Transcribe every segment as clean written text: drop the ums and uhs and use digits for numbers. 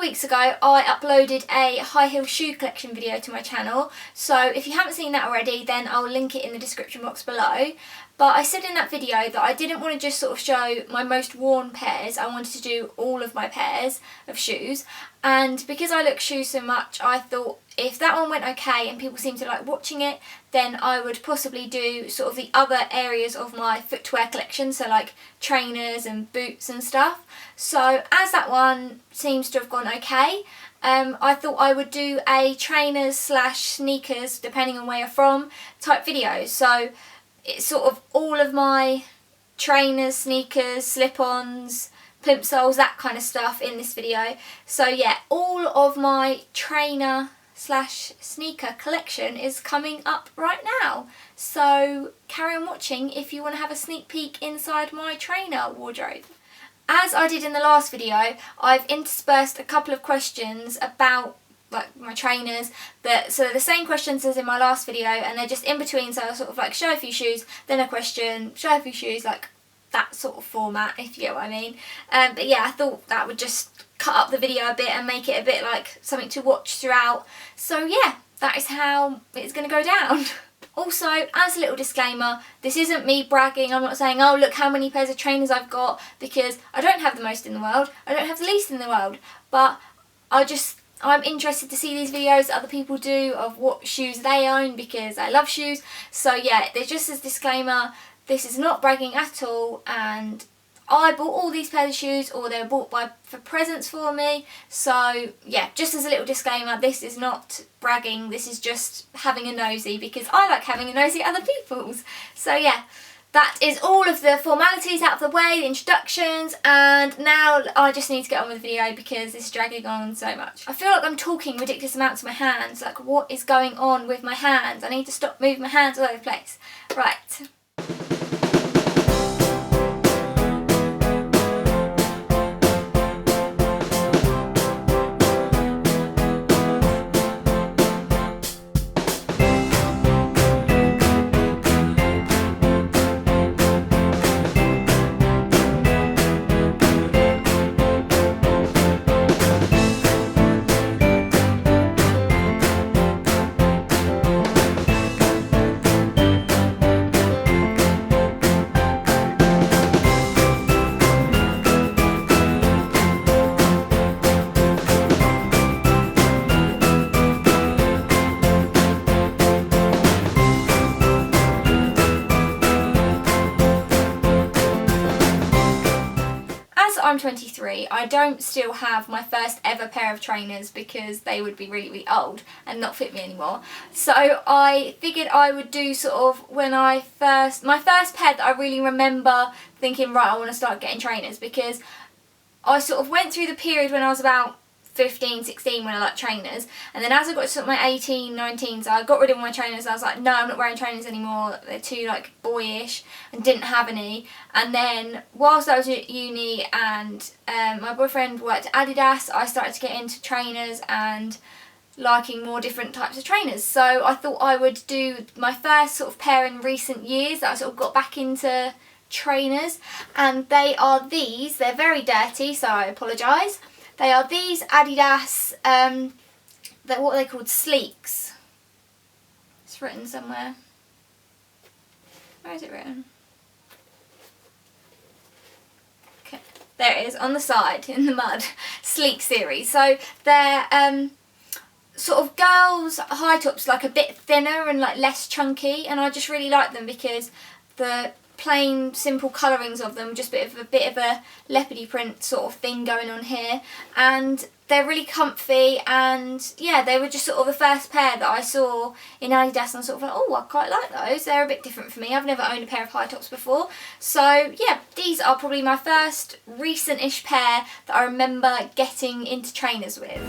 weeks ago I uploaded a high heel shoe collection video to my channel, so if you haven't seen that already then I'll link it in the description box below. But I said in that video that I didn't want to just sort of show my most worn pairs, I wanted to do all of my pairs of shoes. And because I look shoes so much, I thought if that one went okay and people seemed to like watching it, then I would possibly do sort of the other areas of my footwear collection, so like trainers and boots and stuff. So as that one seems to have gone okay, I thought I would do a trainers slash sneakers, depending on where you're from, type video. So it's sort of all of my trainers, sneakers, slip-ons, plimsolls, that kind of stuff in this video. So yeah, all of my trainer slash sneaker collection is coming up right now. So carry on watching if you want to have a sneak peek inside my trainer wardrobe. As I did in the last video, I've interspersed a couple of questions about like my trainers, so they're the same questions as in my last video and they're just in between, so I'll sort of like show a few shoes, then a question, show a few shoes, like that sort of format, if you get what I mean. But yeah, I thought that would just cut up the video a bit and make it a bit like something to watch throughout. So yeah, that is how it's going to go down. Also, as a little disclaimer, this isn't me bragging. I'm not saying, oh look how many pairs of trainers I've got, because I don't have the most in the world, I don't have the least in the world, but I'm interested to see these videos that other people do of what shoes they own, because I love shoes. So yeah, there's just as a disclaimer, this is not bragging at all, and I bought all these pairs of shoes, or they were bought for presents for me. So yeah, just as a little disclaimer, this is not bragging, this is just having a nosy, because I like having a nosy at other people's. So yeah, that is all of the formalities out of the way, the introductions, and now I just need to get on with the video because this is dragging on so much. I feel like I'm talking ridiculous amounts of my hands, like what is going on with my hands? I need to stop moving my hands all over the place. Right. I'm 23, I don't still have my first ever pair of trainers because they would be really, really old and not fit me anymore. So I figured I would do sort of my first pair that I really remember thinking, right, I want to start getting trainers, because I sort of went through the period when I was about 15, 16 when I liked trainers, and then as I got to sort of my 18, 19, so I got rid of my trainers and I was like, no, I'm not wearing trainers anymore, they're too like boyish, and didn't have any. And then whilst I was at uni and my boyfriend worked at Adidas, I started to get into trainers and liking more different types of trainers. So I thought I would do my first sort of pair in recent years that I sort of got back into trainers, and they are these. They're very dirty, so I apologise. They are these Adidas, they're what are they called, Sleeks. It's written somewhere. Where is it written? Okay, there it is on the side in the mud. Sleek series. So they're sort of girls' high tops, like a bit thinner and like less chunky, and I just really like them because the plain simple colourings of them, just a bit of a leopardy print sort of thing going on here, and they're really comfy. And yeah, they were just sort of the first pair that I saw in Adidas and I sort of thought, oh, I quite like those, they're a bit different for me, I've never owned a pair of high tops before. So yeah, these are probably my first recent-ish pair that I remember getting into trainers with.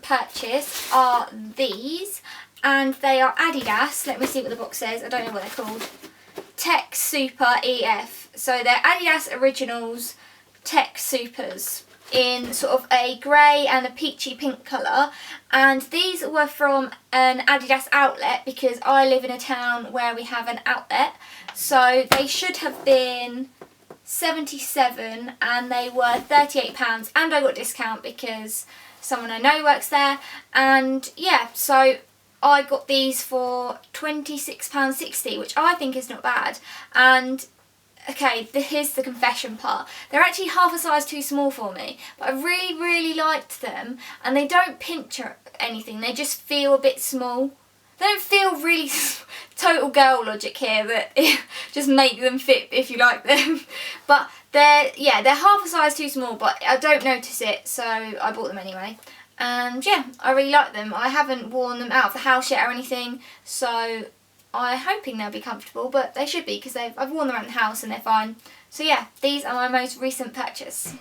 purchase are these, and they are Adidas. Let me see what the box says. I don't know what they're called. Tech Super EF. So they're Adidas Originals Tech Supers in sort of a grey and a peachy pink colour, and these were from an Adidas outlet because I live in a town where we have an outlet, so they should have been £77 and they were £38, and I got a discount because someone I know works there, and yeah, so I got these for £26.60, which I think is not bad. And okay, here's the confession part. They're actually half a size too small for me, but I really liked them, and they don't pinch or anything, they just feel a bit small. They don't feel really total girl logic here, but just make them fit if you like them. But they're half a size too small, but I don't notice it, so I bought them anyway. And yeah, I really like them. I haven't worn them out of the house yet or anything, so I'm hoping they'll be comfortable, but they should be because I've worn them around the house and they're fine. So yeah, these are my most recent purchase.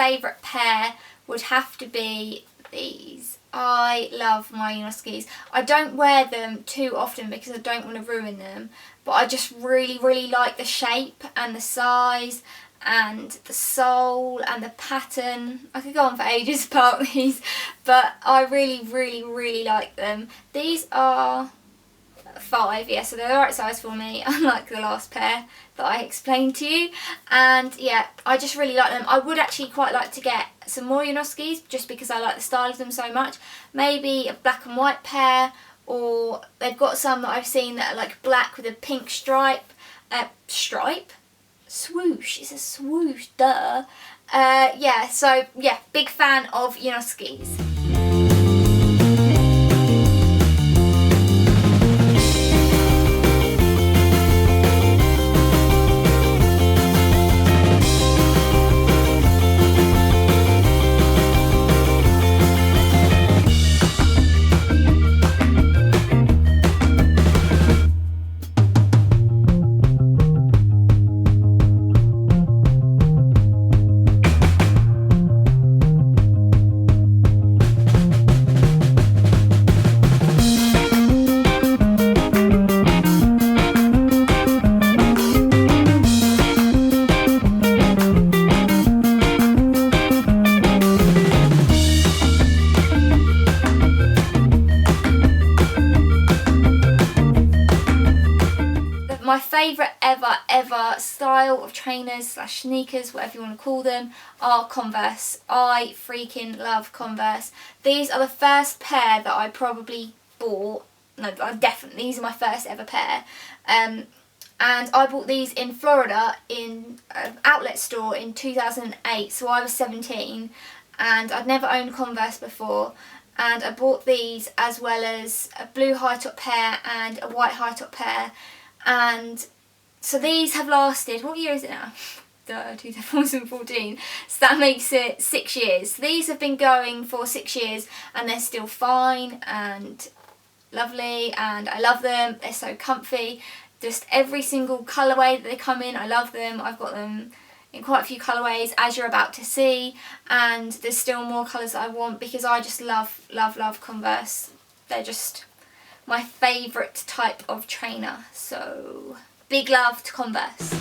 Favourite pair would have to be these. I love my Unoskis. I don't wear them too often because I don't want to ruin them, but I just really like the shape and the size and the sole and the pattern. I could go on for ages about these, but I really like them. These are 5, yeah, so they're the right size for me, unlike the last pair that I explained to you. And yeah, I just really like them. I would actually quite like to get some more Unoskis just because I like the style of them so much. Maybe a black and white pair, or they've got some that I've seen that are like black with a pink stripe. Swoosh, it's a swoosh, duh. Yeah, so yeah, big fan of Unoskis. My favourite ever style of trainers / sneakers, whatever you want to call them, are Converse. I freaking love Converse. These are the first pair that I probably bought. No, definitely, these are my first ever pair. And I bought these in Florida in an outlet store in 2008, so I was 17, and I'd never owned Converse before. And I bought these as well as a blue high top pair and a white high top pair. And so these have lasted, what year is it now? 2014, so that makes it 6 years. These have been going for 6 years and they're still fine and lovely, and I love them. They're so comfy. Just every single colourway that they come in, I love them. I've got them in quite a few colourways, as you're about to see, and there's still more colours that I want because I just love Converse. They're just my favourite type of trainer, so big love to Converse.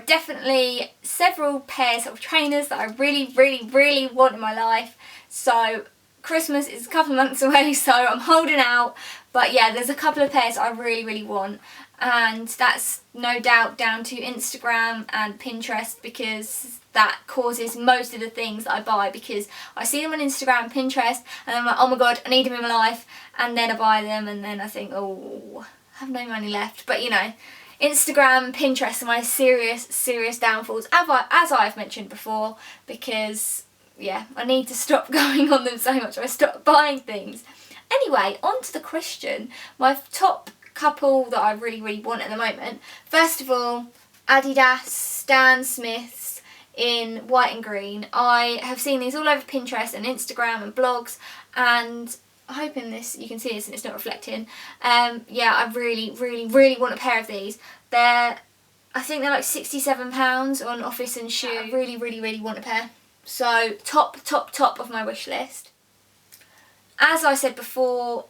definitely several pairs of trainers that I really want in my life. So Christmas is a couple of months away, so I'm holding out. But yeah, there's a couple of pairs I really want, and that's no doubt down to Instagram and Pinterest, because that causes most of the things that I buy, because I see them on Instagram and Pinterest and I'm like, oh my god, I need them in my life, and then I buy them and then I think, oh, I have no money left. But you know, Instagram and Pinterest are my serious downfalls, as I've mentioned before, because yeah, I need to stop going on them so much. I stop buying things. Anyway, on to the question. My top couple that I really want at the moment. First of all, Adidas Stan Smiths in white and green. I have seen these all over Pinterest and Instagram and blogs, and I'm hoping you can see this and it's not reflecting. Yeah, I really want a pair of these. I think they're like £67 on Office and Shoe. I really want a pair. So top of my wish list. As I said before,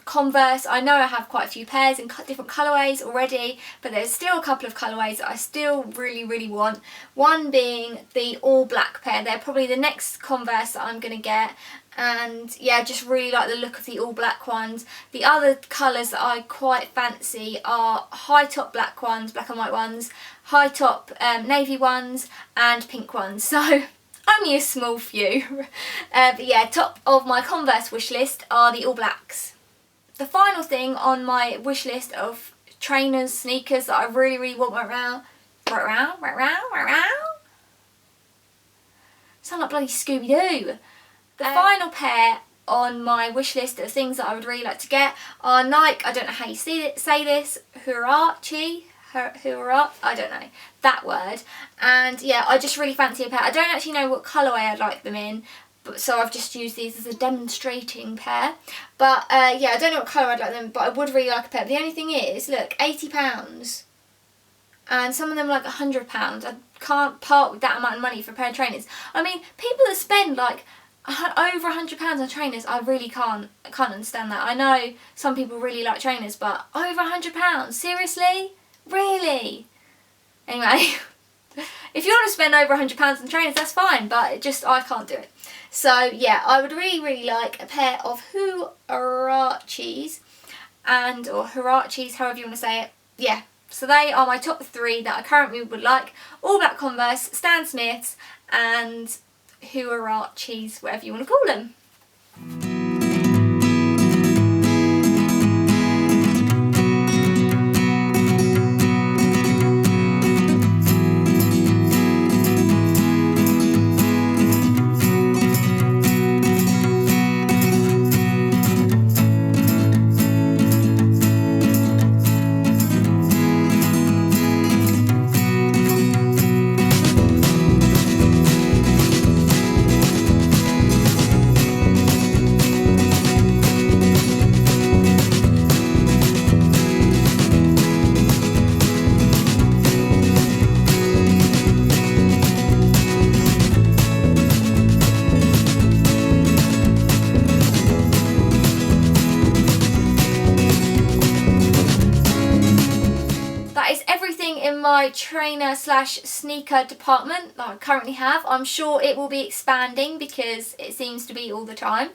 Converse, I know I have quite a few pairs in different colourways already, but there's still a couple of colourways that I still really want. One being the all black pair. They're probably the next Converse that I'm going to get, and yeah, just really like the look of the all black ones. The other colours that I quite fancy are high top black ones, black and white ones, high top navy ones, and pink ones. So only a small few. But yeah, top of my Converse wish list are the all blacks. The final thing on my wish list of trainers, sneakers that I really want right now. Sound like bloody Scooby-Doo. The final pair on my wish list of things that I would really like to get are Nike, I don't know how you say this, Huarache, I don't know that word. And yeah, I just really fancy a pair. I don't actually know what colourway I'd like them in, so I've just used these as a demonstrating pair. But yeah, I don't know what colour I'd like them, but I would really like a pair. But the only thing is, look, £80, and some of them are like £100. I can't part with that amount of money for a pair of trainers. I mean, people that spend like over £100 on trainers, I really can't understand that. I know some people really like trainers, but over £100? Seriously? Really? Anyway, if you want to spend over £100 on trainers, that's fine, but I can't do it. So yeah, I would really like a pair of Huaraches, or Huaraches, however you want to say it. Yeah, so they are my top 3 that I currently would like. All black Converse, Stan Smiths, and Huaraches, whatever you want to call them. My trainer / sneaker department that I currently have. I'm sure it will be expanding because it seems to be all the time.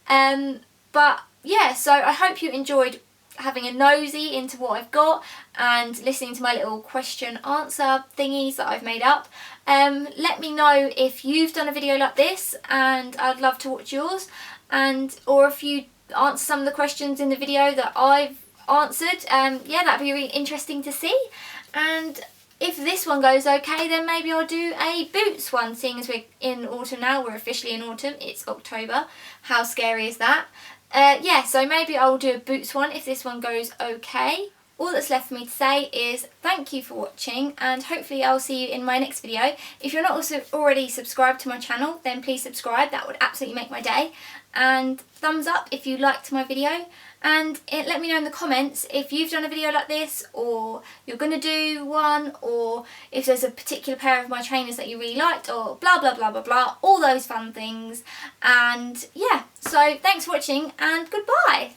But yeah, so I hope you enjoyed having a nosy into what I've got and listening to my little question answer thingies that I've made up. Let me know if you've done a video like this, and I'd love to watch yours, or if you answer some of the questions in the video that I've answered. Yeah, that'd be really interesting to see. And if this one goes okay, then maybe I'll do a boots one, seeing as we're in autumn now. We're officially in autumn. It's October. How scary is that? Yeah, so maybe I'll do a boots one if this one goes okay. All that's left for me to say is thank you for watching, and hopefully I'll see you in my next video. If you're not also already subscribed to my channel, then please subscribe. That would absolutely make my day. And thumbs up if you liked my video. And let me know in the comments if you've done a video like this, or you're going to do one, or if there's a particular pair of my trainers that you really liked, or blah blah blah blah blah, all those fun things. And yeah, so thanks for watching and goodbye.